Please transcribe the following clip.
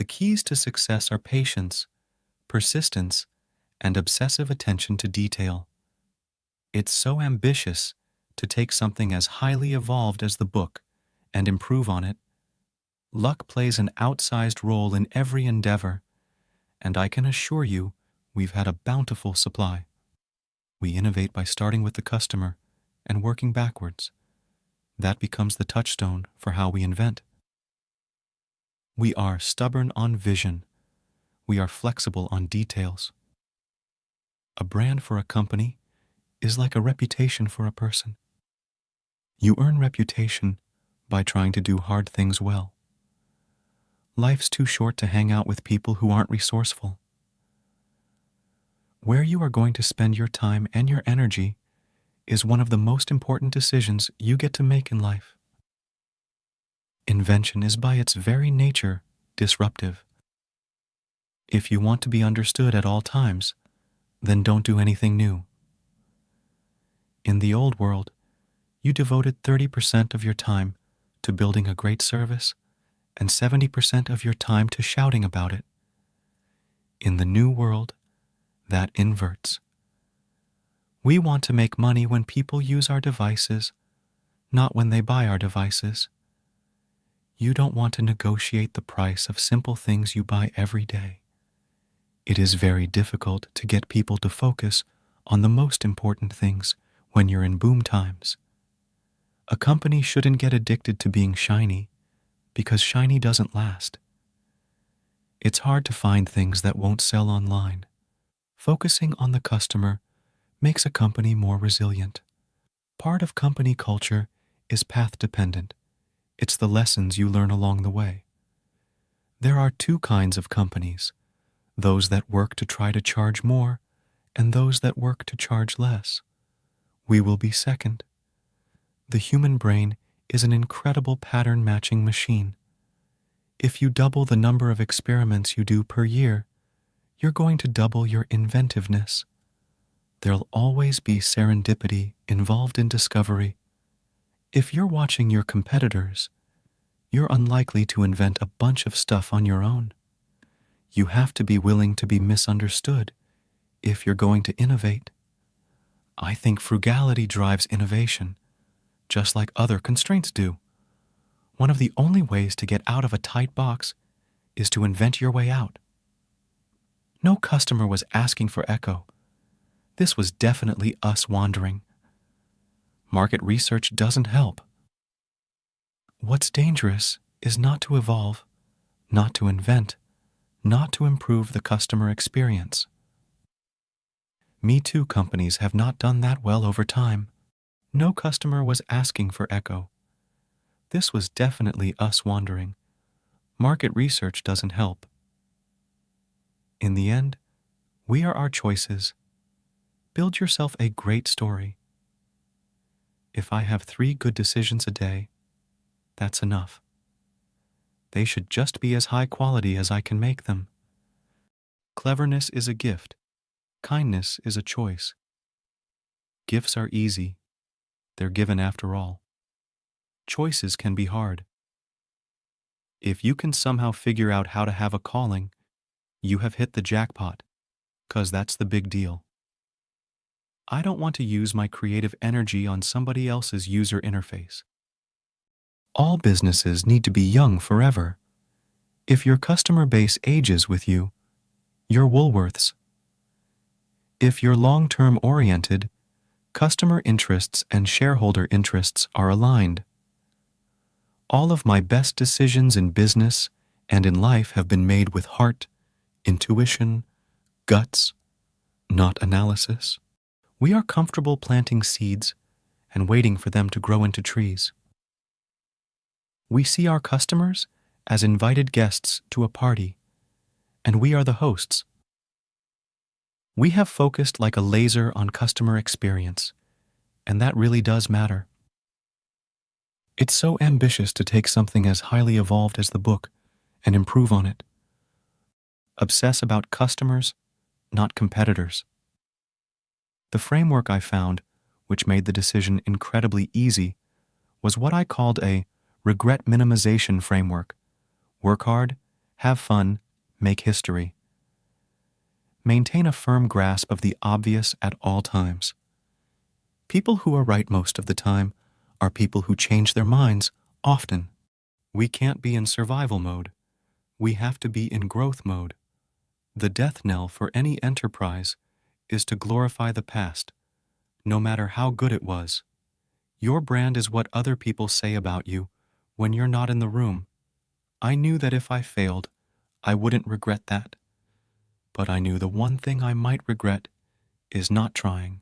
keys to success are patience, persistence, and obsessive attention to detail. It's so ambitious to take something as highly evolved as the book and improve on it. Luck plays an outsized role in every endeavor, and I can assure you we've had a bountiful supply. We innovate by starting with the customer and working backwards. That becomes the touchstone for how we invent. We are stubborn on vision. We are flexible on details. A brand for a company is like a reputation for a person. You earn reputation by trying to do hard things well. Life's too short to hang out with people who aren't resourceful. Where you are going to spend your time and your energy is one of the most important decisions you get to make in life. Invention is by its very nature disruptive. If you want to be understood at all times, then don't do anything new. In the old world, you devoted 30% of your time to building a great service and 70% of your time to shouting about it. In the new world, that inverts. We want to make money when people use our devices, not when they buy our devices. You don't want to negotiate the price of simple things you buy every day. It is very difficult to get people to focus on the most important things when you're in boom times. A company shouldn't get addicted to being shiny, because shiny doesn't last. It's hard to find things that won't sell online. Focusing on the customer makes a company more resilient. Part of company culture is path-dependent. It's the lessons you learn along the way. There are two kinds of companies, those that work to try to charge more and those that work to charge less. We will be second. The human brain is an incredible pattern-matching machine. If you double the number of experiments you do per year, you're going to double your inventiveness. There'll always be serendipity involved in discovery. If you're watching your competitors, you're unlikely to invent a bunch of stuff on your own. You have to be willing to be misunderstood if you're going to innovate. I think frugality drives innovation, just like other constraints do. One of the only ways to get out of a tight box is to invent your way out. No customer was asking for Echo. This was definitely us wandering. Market research doesn't help. What's dangerous is not to evolve, not to invent, not to improve the customer experience. Me Too companies have not done that well over time. No customer was asking for Echo. This was definitely us wandering. Market research doesn't help. In the end, we are our choices. Build yourself a great story. If I have 3 good decisions a day, that's enough. They should just be as high quality as I can make them. Cleverness is a gift. Kindness is a choice. Gifts are easy. They're given after all. Choices can be hard. If you can somehow figure out how to have a calling, you have hit the jackpot, 'cause that's the big deal. I don't want to use my creative energy on somebody else's user interface. All businesses need to be young forever. If your customer base ages with you, you're Woolworths. If you're long-term oriented, customer interests and shareholder interests are aligned. All of my best decisions in business and in life have been made with heart, intuition, guts, not analysis. We are comfortable planting seeds and waiting for them to grow into trees. We see our customers as invited guests to a party, and we are the hosts. We have focused like a laser on customer experience, and that really does matter. It's so ambitious to take something as highly evolved as the book and improve on it. Obsess about customers, not competitors. The framework I found, which made the decision incredibly easy, was what I called a regret minimization framework. Work hard Have fun, make history. Maintain a firm grasp of the obvious at all times. People who are right most of the time are people who change their minds often. We can't be in survival mode. We have to be in growth mode. The death knell for any enterprise is to glorify the past, no matter how good it was. Your brand is what other people say about you when you're not in the room. I knew that if I failed, I wouldn't regret that. But I knew the one thing I might regret is not trying.